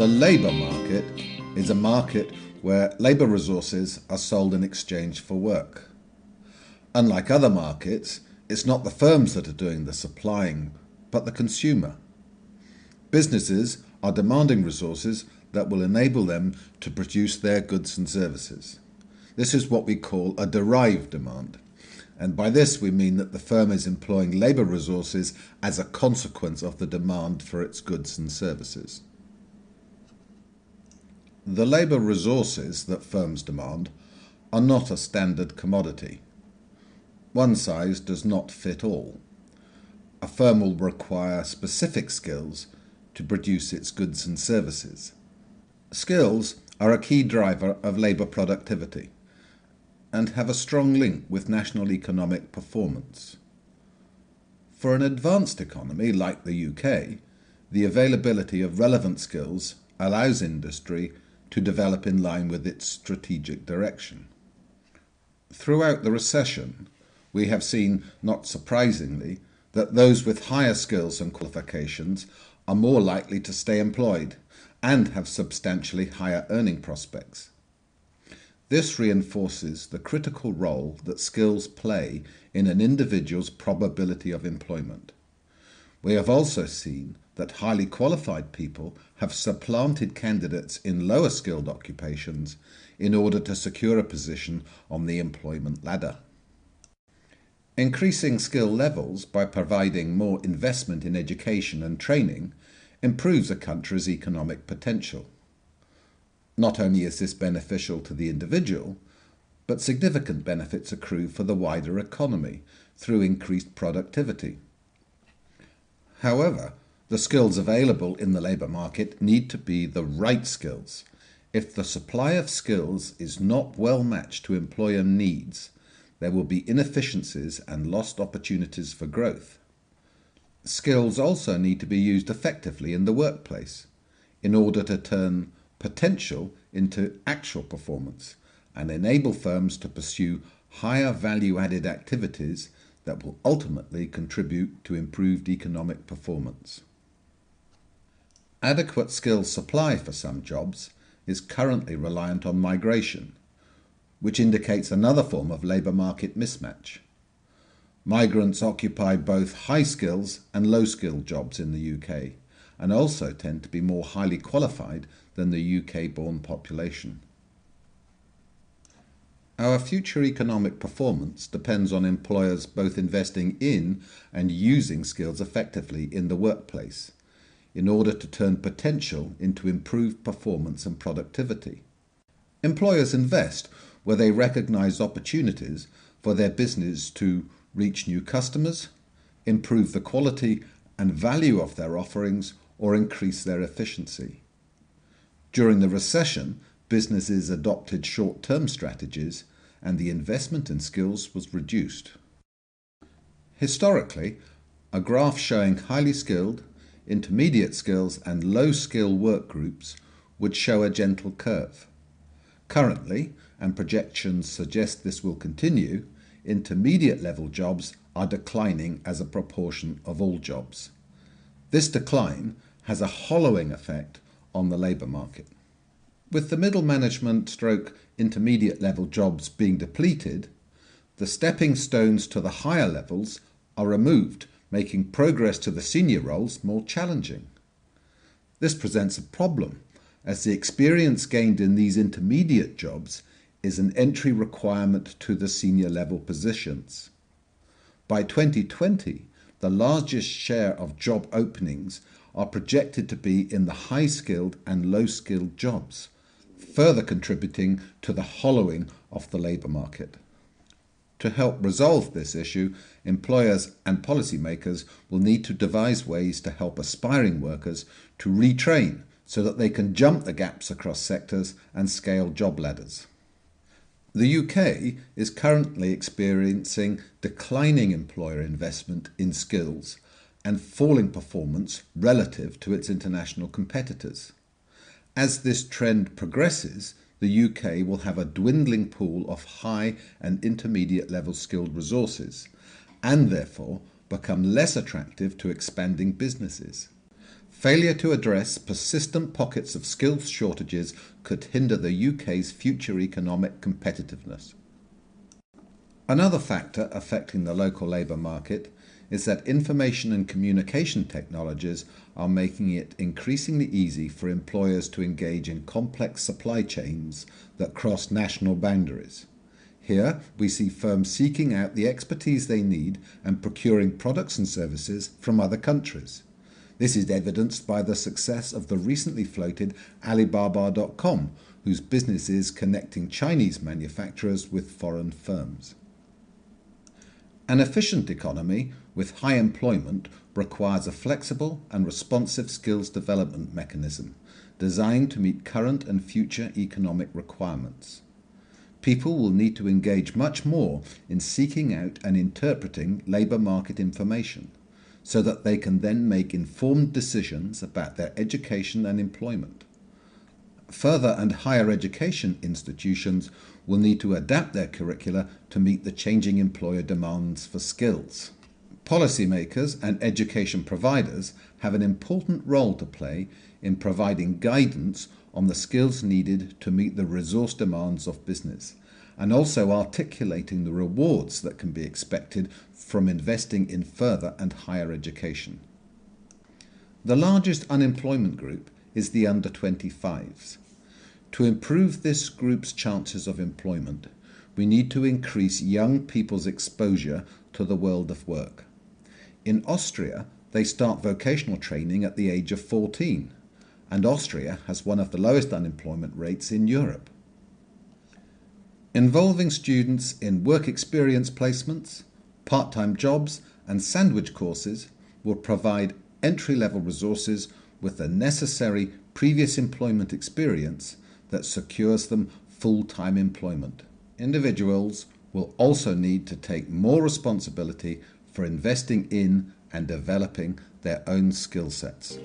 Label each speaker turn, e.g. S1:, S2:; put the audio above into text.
S1: labour market is a market where labour resources are sold in exchange for work. Unlike other markets, it's not the firms that are doing the supplying, but the consumer. Businesses are demanding resources that will enable them to produce their goods and services. This is what we call a derived demand. And by this we mean that the firm is employing labour resources as a consequence of the demand for its goods and services. The labour resources that firms demand are not a standard commodity. One size does not fit all. A firm will require specific skills to produce its goods and services. Skills are a key driver of labour productivity and have a strong link with national economic performance. For an advanced economy like the UK, the availability of relevant skills allows industry to develop in line with its strategic direction. Throughout the recession, we have seen, not surprisingly, that those with higher skills and qualifications are more likely to stay employed and have substantially higher earning prospects. This reinforces the critical role that skills play in an individual's probability of employment. We have also seen that highly qualified people have supplanted candidates in lower skilled occupations in order to secure a position on the employment ladder. Increasing skill levels by providing more investment in education and training improves a country's economic potential. Not only is this beneficial to the individual, but significant benefits accrue for the wider economy through increased productivity. However, the skills available in the labour market need to be the right skills. If the supply of skills is not well matched to employer needs, there will be inefficiencies and lost opportunities for growth. Skills also need to be used effectively in the workplace in order to turn potential into actual performance and enable firms to pursue higher value-added activities that will ultimately contribute to improved economic performance. Adequate skills supply for some jobs is currently reliant on migration, which indicates another form of labour market mismatch. Migrants occupy both high skills and low skilled jobs in the UK and also tend to be more highly qualified than the UK-born population. Our future economic performance depends on employers both investing in and using skills effectively in the workplace in order to turn potential into improved performance and productivity. Employers invest where they recognise opportunities for their business to reach new customers, improve the quality and value of their offerings, or increase their efficiency. During the recession, businesses adopted short-term strategies and the investment in skills was reduced. Historically, a graph showing highly skilled, intermediate skills and low-skill work groups would show a gentle curve. Currently, and projections suggest this will continue, intermediate level jobs are declining as a proportion of all jobs. This decline has a hollowing effect on the labour market. With the middle management stroke intermediate level jobs being depleted, the stepping stones to the higher levels are removed, making progress to the senior roles more challenging. This presents a problem, as the experience gained in these intermediate jobs is an entry requirement to the senior level positions. By 2020, the largest share of job openings are projected to be in the high-skilled and low-skilled jobs, further contributing to the hollowing of the labour market. To help resolve this issue, employers and policymakers will need to devise ways to help aspiring workers to retrain so that they can jump the gaps across sectors and scale job ladders. The UK is currently experiencing declining employer investment in skills and falling performance relative to its international competitors. As this trend progresses, the UK will have a dwindling pool of high and intermediate level skilled resources and therefore become less attractive to expanding businesses. Failure to address persistent pockets of skills shortages could hinder the UK's future economic competitiveness. Another factor affecting the local labour market is that information and communication technologies are making it increasingly easy for employers to engage in complex supply chains that cross national boundaries. Here, we see firms seeking out the expertise they need and procuring products and services from other countries. This is evidenced by the success of the recently floated Alibaba.com, whose business is connecting Chinese manufacturers with foreign firms. An efficient economy with high employment requires a flexible and responsive skills development mechanism designed to meet current and future economic requirements. People will need to engage much more in seeking out and interpreting labour market information, so that they can then make informed decisions about their education and employment. Further and higher education institutions will need to adapt their curricula to meet the changing employer demands for skills. Policymakers and education providers have an important role to play in providing guidance on the skills needed to meet the resource demands of business, and also articulating the rewards that can be expected from investing in further and higher education. The largest unemployment group is the under 25s. To improve this group's chances of employment, we need to increase young people's exposure to the world of work. In Austria, they start vocational training at the age of 14, and Austria has one of the lowest unemployment rates in Europe. Involving students in work experience placements, part-time jobs and sandwich courses will provide entry-level resources with the necessary previous employment experience that secures them full-time employment. Individuals will also need to take more responsibility for investing in and developing their own skill sets.